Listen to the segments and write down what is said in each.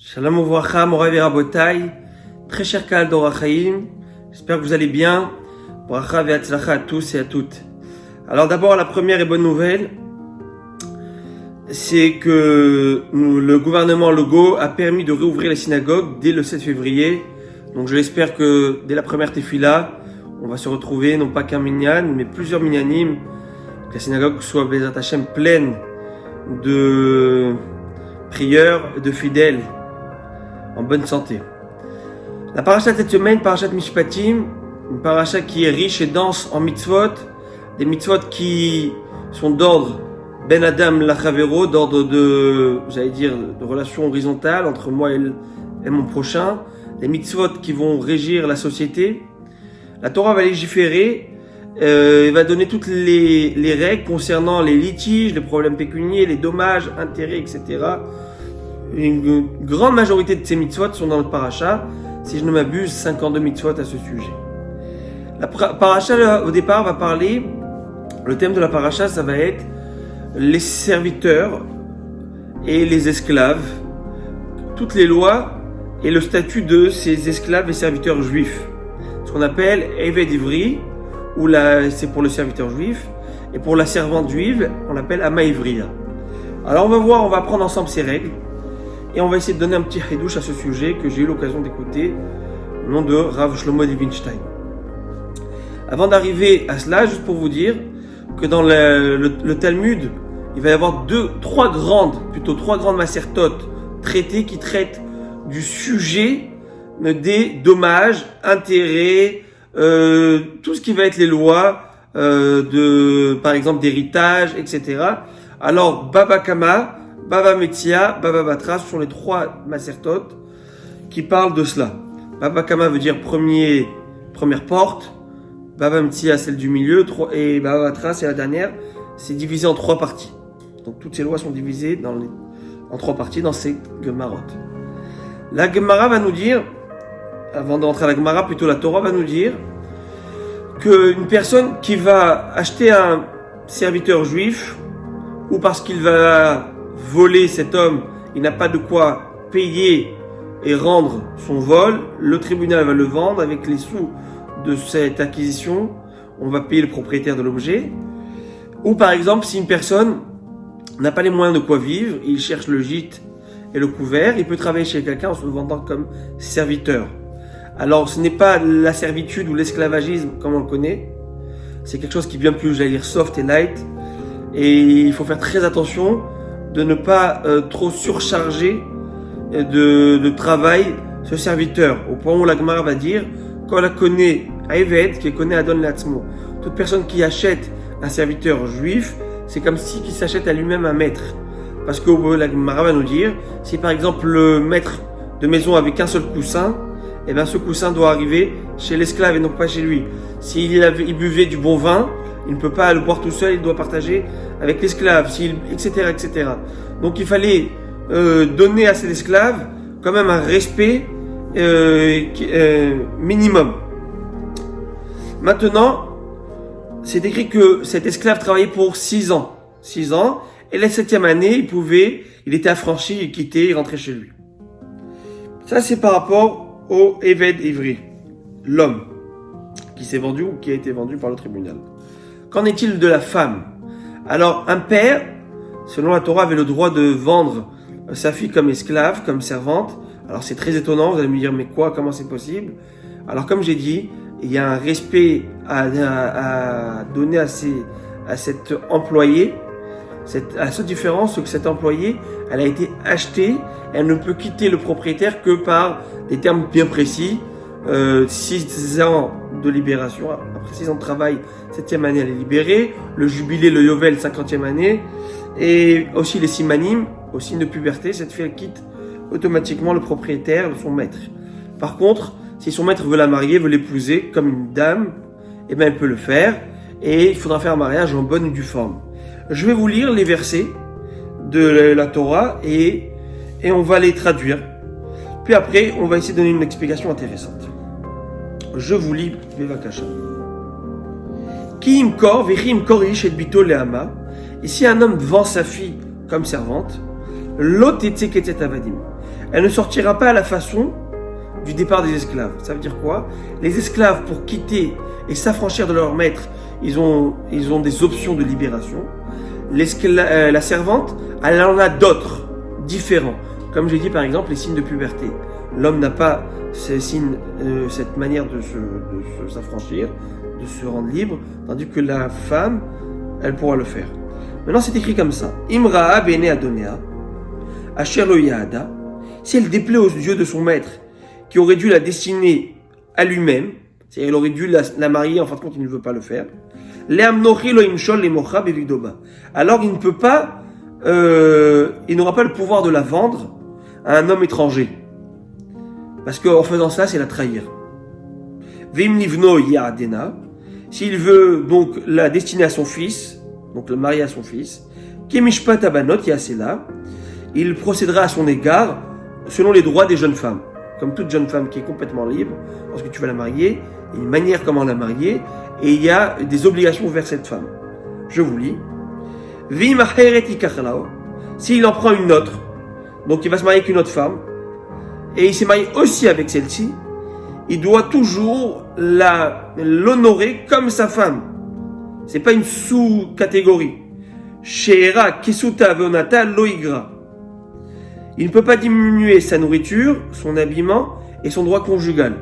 Shalom uvracha, Morav et Rabotai, très cher Kahal d'Orach Chaim, j'espère que vous allez bien. Bracha ve'atzlacha à tous et à toutes. Alors d'abord, la première et bonne nouvelle, c'est que le gouvernement Legault a permis de réouvrir les synagogues dès le 7 février. Donc je l'espère que dès la première tefila, on va se retrouver, non pas qu'un minyan, mais plusieurs minyanim, que la synagogue soit Bezat Hashem pleine de prieurs et de fidèles en bonne santé. La paracha de cette semaine, parachat Mishpatim, une paracha qui est riche et dense en mitzvot, des mitzvot qui sont d'ordre ben adam lachavero, d'ordre de relation horizontale entre moi et mon prochain, des mitzvot qui vont régir la société. La Torah va légiférer, va donner toutes les règles concernant les litiges, les problèmes pécuniaires, les dommages, intérêts, etc. Une grande majorité de ces mitzvot sont dans le paracha. Si je ne m'abuse, 52 mitzvot à ce sujet. La paracha, au départ, va parler, le thème de la paracha, ça va être les serviteurs et les esclaves, toutes les lois et le statut de ces esclaves et serviteurs juifs. Ce qu'on appelle Eved Ivri, c'est pour le serviteur juif, et pour la servante juive, on l'appelle Ama Ivriya. Alors on va apprendre ensemble ces règles. Et on va essayer de donner un petit chidouche à ce sujet que j'ai eu l'occasion d'écouter au nom de Rav Shlomo Levinstein. Avant d'arriver à cela, juste pour vous dire que dans le Talmud, il va y avoir trois grandes masertotes traitées qui traitent du sujet des dommages, intérêts, tout ce qui va être les lois par exemple d'héritage, etc. Alors Baba Kama, Baba Metzia, Baba Batra, ce sont les trois masertotes qui parlent de cela. Baba Kama veut dire première porte, Baba Metzia celle du milieu, et Baba Batra c'est la dernière. C'est divisé en trois parties. Donc toutes ces lois sont divisées en trois parties dans ces Gemarot. La Gemara va nous dire, avant d'entrer à la Gemara, plutôt la Torah va nous dire qu'une personne qui va acheter un serviteur juif, ou parce qu'il va voler cet homme, il n'a pas de quoi payer et rendre son vol, le tribunal va le vendre avec les sous de cette acquisition, on va payer le propriétaire de l'objet. Ou par exemple, si une personne n'a pas les moyens de quoi vivre, il cherche le gîte et le couvert, il peut travailler chez quelqu'un en se vendant comme serviteur. Alors ce n'est pas la servitude ou l'esclavagisme comme on le connaît, c'est quelque chose qui est bien plus, soft et light, et il faut faire très attention de ne pas trop surcharger de travail ce serviteur, au point où la Gemara va dire qu'on la connaît Eved, qui connaît Adon Latzmo. Toute personne qui achète un serviteur juif, c'est comme si il s'achète à lui-même un maître, parce que la Gemara va nous dire, si par exemple le maître de maison avait qu'un seul coussin, et bien ce coussin doit arriver chez l'esclave et non pas chez lui. Il buvait du bon vin, il ne peut pas le boire tout seul, il doit partager avec l'esclave, etc., etc. Donc il fallait donner à cet esclave quand même un respect minimum. Maintenant, c'est écrit que cet esclave travaillait pour 6 ans. 6 ans, et la 7e année, il était affranchi, il quittait, il rentrait chez lui. Ça, c'est par rapport au Eved Ivri, l'homme qui s'est vendu ou qui a été vendu par le tribunal. Qu'en est-il de la femme? Alors, un père, selon la Torah, avait le droit de vendre sa fille comme esclave, comme servante. Alors, c'est très étonnant, vous allez me dire, mais comment c'est possible? Alors, comme j'ai dit, il y a un respect à donner à cet employé. À la seule différence, c'est que cette employée, elle a été achetée, elle ne peut quitter le propriétaire que par des termes bien précis. 6 ans de libération, après 6 ans de travail, 7e année elle est libérée, le jubilé, le yovel, 50e année, et aussi les simanim, au signe de puberté, cette fille elle quitte automatiquement le propriétaire de son maître. Par contre, si son maître veut la marier, veut l'épouser comme une dame, eh bien elle peut le faire, et il faudra faire un mariage en bonne et due forme. Je vais vous lire les versets de la Torah et et on va les traduire. Puis après, on va essayer de donner une explication intéressante. Je vous lis Bevakasha. Ki imkor vechi imkor ish et bito leama. Et si un homme vend sa fille comme servante, lot etzeketet avadim. Elle ne sortira pas à la façon du départ des esclaves. Ça veut dire quoi? Les esclaves, pour quitter et s'affranchir de leur maître, ils ont des options de libération. La servante, elle en a d'autres, différents. Comme j'ai dit par exemple, les signes de puberté. L'homme n'a pas ces signes, cette manière de s'affranchir, de se rendre libre, tandis que la femme, elle pourra le faire. Maintenant, c'est écrit comme ça. Imra'a bene Adonea, asher lo yahada. Si elle déplaît aux yeux de son maître, qui aurait dû la destiner à lui-même, c'est-à-dire il aurait dû la marier, en fin de compte, il ne veut pas le faire. Alors il ne peut pas, il n'aura pas le pouvoir de la vendre à un homme étranger. Parce qu'en faisant ça, c'est la trahir. Vim livno ya'adena. S'il veut donc la destiner à son fils, donc le marier à son fils, kemishpat abanot yasela, il procédera à son égard selon les droits des jeunes femmes. Comme toute jeune femme qui est complètement libre, lorsque tu vas la marier, il y a une manière comment la marier, et il y a des obligations vers cette femme. Je vous lis. Vim acheret ikachlao. S'il en prend une autre, donc il va se marier avec une autre femme, et il s'est marié aussi avec celle-ci, il doit toujours l'honorer comme sa femme. C'est pas une sous-catégorie. Sheera kesuta veonata loigra. Il ne peut pas diminuer sa nourriture, son habillement et son droit conjugal.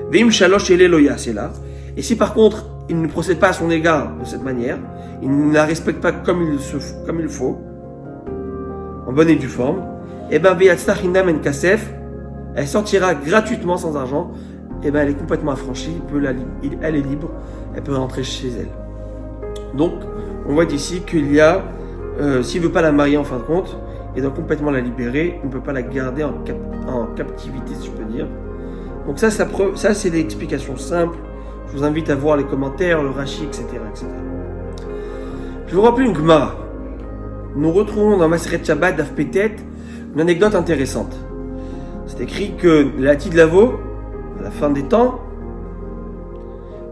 Vim shalosh eleloya, c'est là. Et si par contre il ne procède pas à son égard de cette manière, il ne la respecte pas comme il faut, en bonne et due forme, et ben elle sortira gratuitement sans argent, et ben elle est complètement affranchie, elle est libre, elle peut rentrer chez elle. Donc on voit ici qu'il y a, s'il ne veut pas la marier en fin de compte, il doit complètement la libérer, il ne peut pas la garder en captivité, si je peux dire. Donc ça c'est des explications simples. Je vous invite à voir les commentaires, le Rashi, etc., etc. Je vous rappelle une Gemara. Nous retrouvons dans Maseret Shabbat d'Af Petet une anecdote intéressante. C'est écrit que l'Ati de Lavo, à la fin des temps,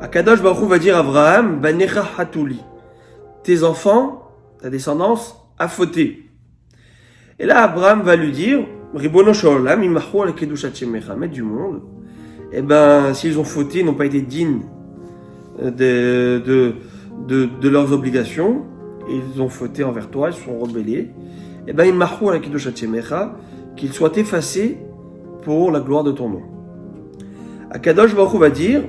Akadosh Baruch Hu va dire à Abraham, Banecha Hatuli, tes enfants, ta descendance, a fauté. Et là, Abraham va lui dire, Ribono Shalom, Imahu al Kedushat Shemecha, maître du monde, eh ben, s'ils ont fauté, ils n'ont pas été dignes de leurs obligations, et ils ont fauté envers toi, ils se sont rebellés, eh ben, Imahu al Kedushat Shemecha, qu'ils soient effacés pour la gloire de ton nom. Akadosh Baruch Hu va dire,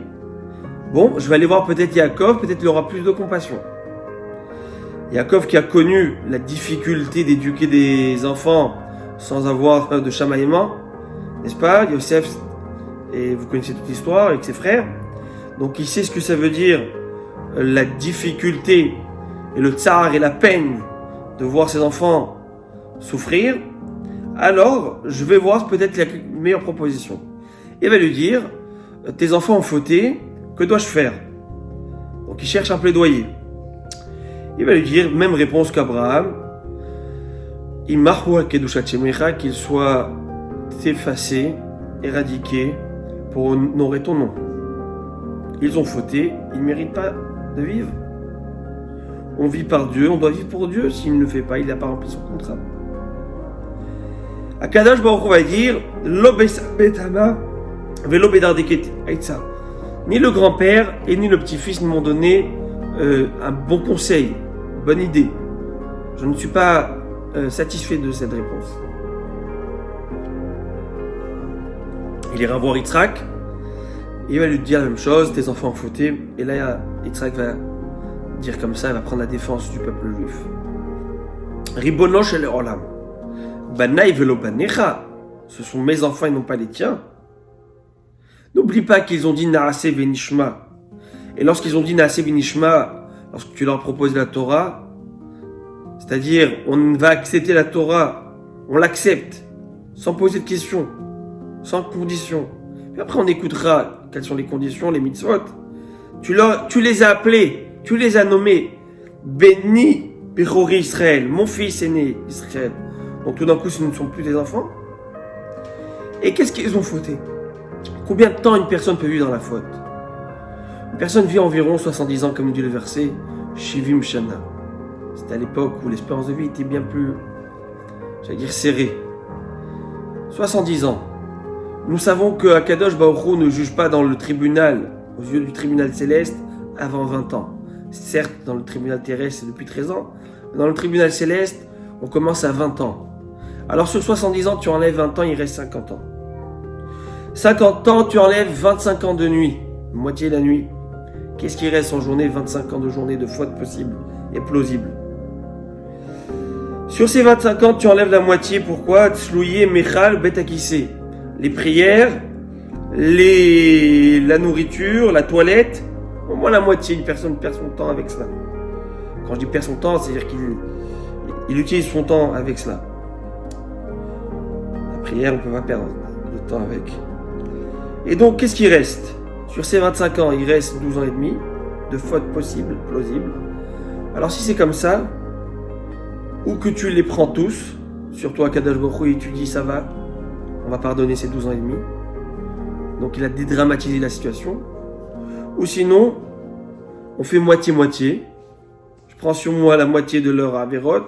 bon, je vais aller voir peut-être Yaakov, peut-être il aura plus de compassion. Yaakov qui a connu la difficulté d'éduquer des enfants sans avoir de chamaillement, n'est-ce pas? Yosef, et vous connaissez toute l'histoire avec ses frères, donc il sait ce que ça veut dire, la difficulté et le tsar et la peine de voir ses enfants souffrir. Alors, je vais voir peut-être la meilleure proposition. Il va lui dire, tes enfants ont fauté, que dois-je faire? Donc il cherche un plaidoyer. Il va lui dire, même réponse qu'Abraham, Imahu al-Kedushat Shemecha, qu'il soit effacé, éradiqué, pour honorer ton nom. Ils ont fauté, ils ne méritent pas de vivre. On vit par Dieu, on doit vivre pour Dieu. S'il ne le fait pas, il n'a pas rempli son contrat. Akadosh Baruch Hu va dire, ni le grand-père et ni le petit-fils ne m'ont donné un bon conseil, une bonne idée. Je ne suis pas satisfait de cette réponse. Il ira voir Yitzhak, il va lui dire la même chose, tes enfants ont fauté, et là Yitzhak va dire comme ça, il va prendre la défense du peuple juif. Ribono shel olam, banai velo banecha, ce sont mes enfants et non pas les tiens. N'oublie pas qu'ils ont dit Naaseh Venishma. Et lorsqu'ils ont dit Naaseh Venishma, lorsque tu leur proposes la Torah, c'est-à-dire on va accepter la Torah, on l'accepte, sans poser de questions, sans conditions. Puis après on écoutera quelles sont les conditions, les mitzvot. Tu les as appelés, tu les as nommés Béni Bechori Israël, mon fils aîné Israël. Donc tout d'un coup, ce ne sont plus des enfants. Et qu'est-ce qu'ils ont fauté? Combien de temps une personne peut vivre dans la faute? Une personne vit environ 70 ans, comme dit le verset, Shivim Shana. C'était à l'époque où l'espérance de vie était bien plus, j'allais dire, serrée. 70 ans. Nous savons que Akadosh Baruch Hu ne juge pas dans le tribunal, aux yeux du tribunal céleste, avant 20 ans. Certes, dans le tribunal terrestre, c'est depuis 13 ans, mais dans le tribunal céleste, on commence à 20 ans. Alors sur 70 ans, tu enlèves 20 ans, il reste 50 ans. 50 ans, tu enlèves 25 ans de nuit, moitié de la nuit. Qu'est-ce qui reste en journée? 25 ans de journée de faute possible et plausible. Sur ces 25 ans, tu enlèves la moitié. Pourquoi? Tslouye, Mechal, Betakissé. Les prières, la nourriture, la toilette. Au moins la moitié, une personne perd son temps avec cela. Quand je dis perd son temps, c'est-à-dire qu'il utilise son temps avec cela. La prière, on ne peut pas perdre le temps avec. Et donc, qu'est-ce qui reste? Sur ces 25 ans, il reste 12 ans et demi de fautes possibles, plausibles. Alors si c'est comme ça, ou que tu les prends tous, surtout à Kadosh Baruch Hu, et tu dis ça va, on va pardonner ces 12 ans et demi. Donc il a dédramatisé la situation. Ou sinon, on fait moitié-moitié. Je prends sur moi la moitié de leur Averot,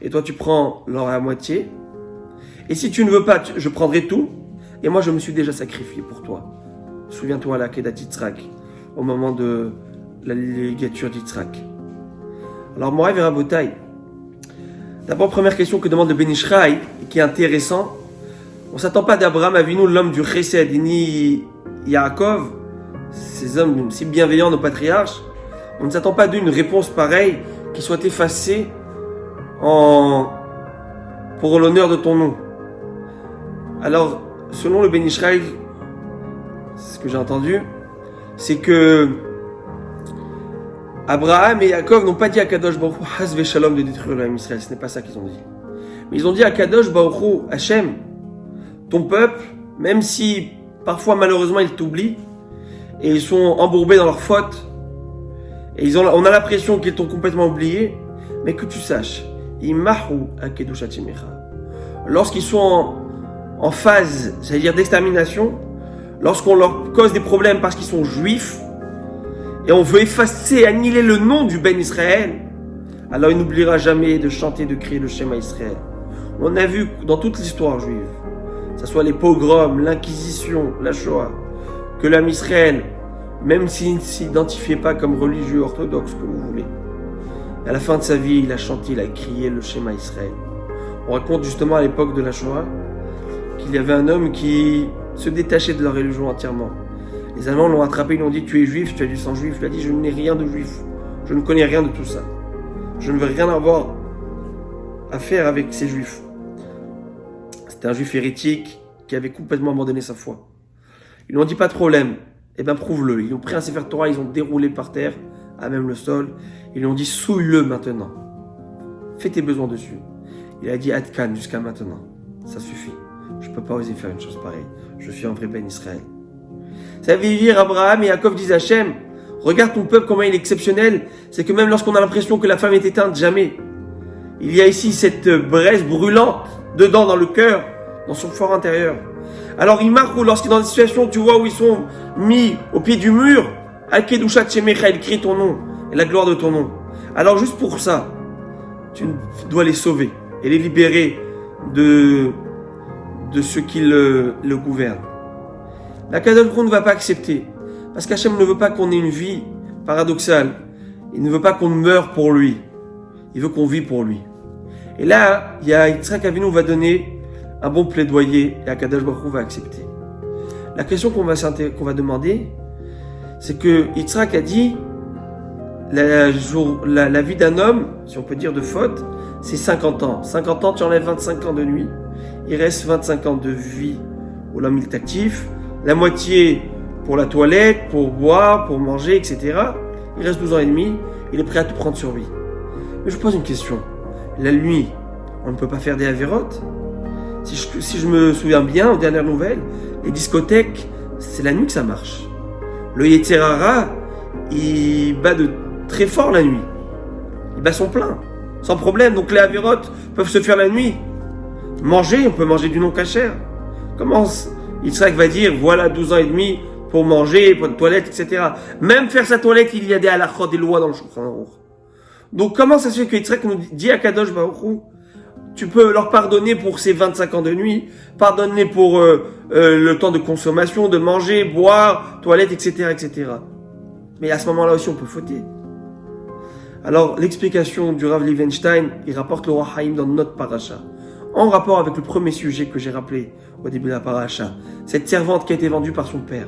et toi tu prends leur à moitié. Et si tu ne veux pas, je prendrai tout, et moi je me suis déjà sacrifié pour toi. Souviens-toi à la Kedat Yitzhak, au moment de la ligature d'Yitzhak. Alors, Morav et Rabotai, d'abord, première question que demande le Ben Ish Chai, qui est intéressant. On ne s'attend pas d'Abraham Avinu, l'homme du Chesed, ni Yaakov, ces hommes si bienveillants, nos patriarches. On ne s'attend pas d'une réponse pareille qui soit effacée pour l'honneur de ton nom. Alors, selon le Ben Ish Chai, ce que j'ai entendu, c'est que Abraham et Yaakov n'ont pas dit à Kadosh Baruch Hu Haz v'Shalom de détruire le Ham Israël. Ce n'est pas ça qu'ils ont dit. Mais ils ont dit à Kadosh Baruch Hu, Hachem, ton peuple, même si parfois malheureusement ils t'oublient et ils sont embourbés dans leurs fautes et on a l'impression qu'ils t'ont complètement oublié, mais que tu saches, Imahu akedushat shemecha. Lorsqu'ils sont en phase, j'allais dire d'extermination, lorsqu'on leur cause des problèmes parce qu'ils sont juifs, et on veut effacer, annihiler le nom du Ben Israël, alors il n'oubliera jamais de chanter, de crier le Shema Israël. On a vu dans toute l'histoire juive, que ce soit les pogroms, l'Inquisition, la Shoah, que l'homme Israël, même s'il ne s'identifiait pas comme religieux orthodoxe, que vous voulez, à la fin de sa vie, il a chanté, il a crié le Shema Israël. On raconte justement à l'époque de la Shoah qu'il y avait un homme qui se détacher de leur religion entièrement. Les Allemands l'ont attrapé, ils lui ont dit tu es juif, tu as du sang juif. Il a dit je n'ai rien de juif, je ne connais rien de tout ça. Je ne veux rien avoir à faire avec ces juifs. C'était un juif hérétique qui avait complètement abandonné sa foi. Ils lui ont dit pas de problème, eh bien prouve-le. Ils ont pris un Sefer Torah, ils ont déroulé par terre, à même le sol. Ils lui ont dit souille-le maintenant. Fais tes besoins dessus. Il a dit Adkan jusqu'à maintenant. Ça suffit. Je ne peux pas oser faire une chose pareille. Je suis un vrai Ben Israël. Ça veut dire Abraham et Yaakov disent Hachem, regarde ton peuple comment il est exceptionnel. C'est que même lorsqu'on a l'impression que la femme est éteinte, jamais. Il y a ici cette braise brûlante dedans dans le cœur, dans son fort intérieur. Alors il marque lorsqu'il est dans des situations, tu vois, où ils sont mis au pied du mur, Al-Kedushat Shemecha, il crie ton nom et la gloire de ton nom. Alors juste pour ça, tu dois les sauver et les libérer de ceux qui le gouvernent. La Kadosh Baruch Hu ne va pas accepter, parce qu'Hachem ne veut pas qu'on ait une vie paradoxale. Il ne veut pas qu'on meure pour lui. Il veut qu'on vive pour lui. Et là, il y a Yitzhak Avinu va donner un bon plaidoyer et Kadosh Baruch Hu va accepter. La question qu'on va demander, c'est que Yitzhak a dit la vie d'un homme, si on peut dire de faute, c'est 50 ans. 50 ans, tu enlèves 25 ans de nuit. Il reste 25 ans de vie où l'homme est actif. La moitié pour la toilette, pour boire, pour manger, etc. Il reste 12 ans et demi. Il est prêt à tout prendre sur lui. Mais je vous pose une question. La nuit, on ne peut pas faire des avérotes. Si je me souviens bien, aux dernières nouvelles, les discothèques, c'est la nuit que ça marche. Le Yetzer Hara, il bat de très fort la nuit. Il bat son plein, sans problème. Donc les avérotes peuvent se faire la nuit. Manger, on peut manger du non cachère. Comment Yitzhak va dire, voilà 12 ans et demi pour manger, pour une toilette, etc. Même faire sa toilette, il y a des halachot, des lois dans le Shulchan Aruch. Donc comment ça se fait que Yitzhak nous dit à Kadosh Baruch Hu, tu peux leur pardonner pour ces 25 ans de nuit, pardonner pour le temps de consommation, de manger, boire, toilette, etc., etc. Mais à ce moment-là aussi, on peut fauter. Alors, l'explication du Rav Liebenstein, il rapporte le Roi Haïm dans notre paracha. En rapport avec le premier sujet que j'ai rappelé au début de la paracha. Cette servante qui a été vendue par son père.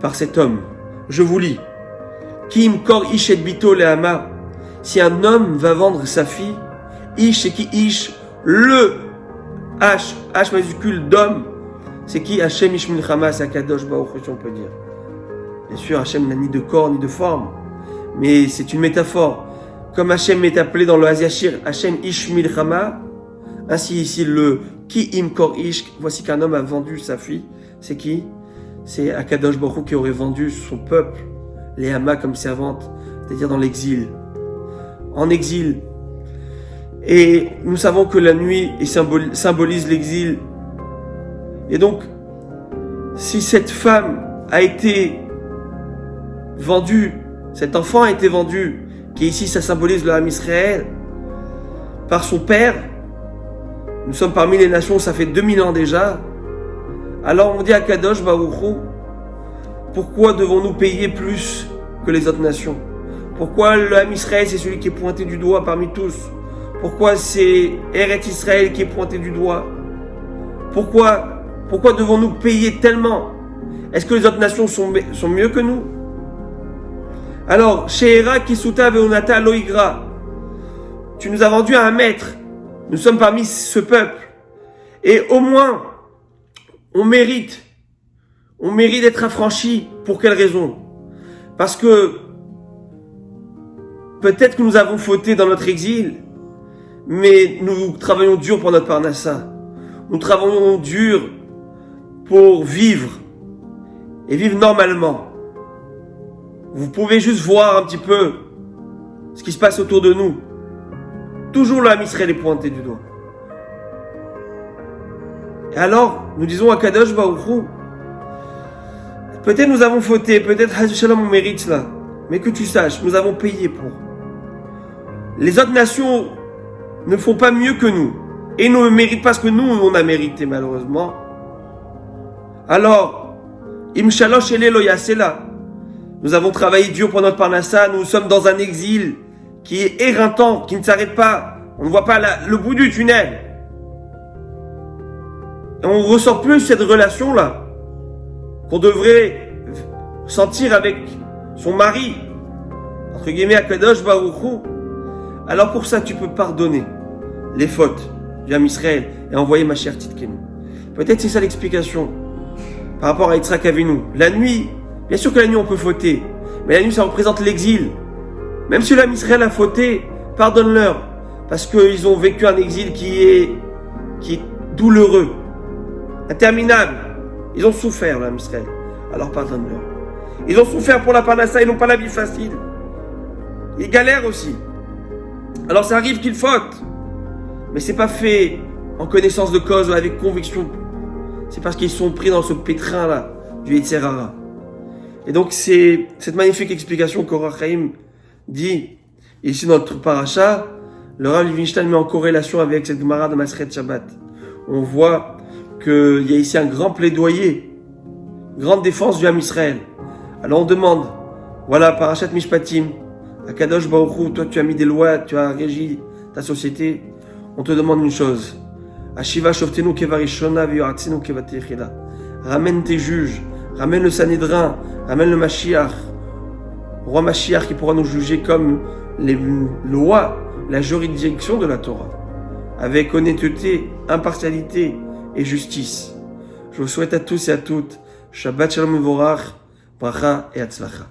Par cet homme. Je vous lis. Kim kor ish et bito lehama. Si un homme va vendre sa fille, ish c'est qui ish, le H majuscule d'homme, c'est qui Hachem ish milchama, c'est Akadosh Baruch Hu, on peut dire. Bien sûr, Hachem n'a ni de corps ni de forme, mais c'est une métaphore. Comme Hachem est appelé dans le Haziashir, Hachem ish milchama, ainsi ici le ki im kor ish, voici qu'un homme a vendu sa fille, c'est qui? C'est Akadosh Baruch Hu qui aurait vendu son peuple, les Hama comme servante, c'est-à-dire dans l'exil. En exil. Et nous savons que la nuit symbolise l'exil. Et donc, si cette femme a été vendue, cet enfant a été vendu, qui ici ça symbolise le Ham Israël, par son père, nous sommes parmi les nations, ça fait 2000 ans déjà, alors on dit à Kadosh Baruch Hu, pourquoi devons-nous payer plus que les autres nations? Pourquoi le Ham Israël c'est celui qui est pointé du doigt parmi tous? Pourquoi c'est Eretz Israël qui est pointé du doigt? Pourquoi devons-nous payer tellement? Est-ce que les autres nations sont mieux que nous? Alors, Sheera Kisuta Veonata Loigra, tu nous as vendu à un maître. Nous sommes parmi ce peuple. Et au moins, on mérite d'être affranchis. Pour quelle raison? Parce que peut-être que nous avons fauté dans notre exil, mais nous travaillons dur pour notre parnassa. Nous travaillons dur pour vivre et vivre normalement. Vous pouvez juste voir un petit peu ce qui se passe autour de nous. Toujours le Ham Israël est pointé du doigt. Et alors, nous disons à Kadosh Baruch Hu, peut-être nous avons fauté, peut-être Shalom on mérite cela, mais que tu saches, nous avons payé pour. Les autres nations ne font pas mieux que nous et ne méritent pas ce que nous on a mérité malheureusement. Alors, Im Shalosh Elelo Yasela, nous avons travaillé dur pour notre parnassa, nous sommes dans un exil qui est éreintant, qui ne s'arrête pas, on ne voit pas le bout du tunnel. Et on ne ressent plus cette relation-là qu'on devrait sentir avec son mari, entre guillemets, Akadosh Baruch Hu. Alors pour ça, tu peux pardonner les fautes du Ham Israël et envoyer ma chère Titkenu. Peut-être c'est ça l'explication par rapport à Yitzhak Avinu. La nuit, bien sûr que la nuit on peut fauter, mais la nuit ça représente l'exil. Même si le Ham Israël a fauté, pardonne-leur, parce qu'ils ont vécu un exil qui est douloureux, interminable. Ils ont souffert, le Ham Israël. Alors pardonne-leur. Ils ont souffert pour la parnassa, ils n'ont pas la vie facile. Ils galèrent aussi. Alors ça arrive qu'ils fautent, mais c'est pas fait en connaissance de cause ou avec conviction. C'est parce qu'ils sont pris dans ce pétrin là du Yetzer Hara. Et donc c'est cette magnifique explication qu'Or HaChaim dit ici dans notre paracha. Le Rav Liebenstein met en corrélation avec cette Gemara de Maseret Shabbat. On voit qu'il y a ici un grand plaidoyer, grande défense du Ham Israël. Alors on demande, voilà Parashat Mishpatim, Akadosh Baruch Hu, toi tu as mis des lois, tu as régi ta société. On te demande une chose. Ashiva shoftenu kevarishona v'yoratzenu kevatechila. Ramène tes juges, ramène le Sanhédrin, ramène le Mashiach. Roi Mashiach qui pourra nous juger comme les lois, la juridiction de la Torah. Avec honnêteté, impartialité et justice. Je vous souhaite à tous et à toutes Shabbat Shalom Mevorach, Bracha et Hatzlacha.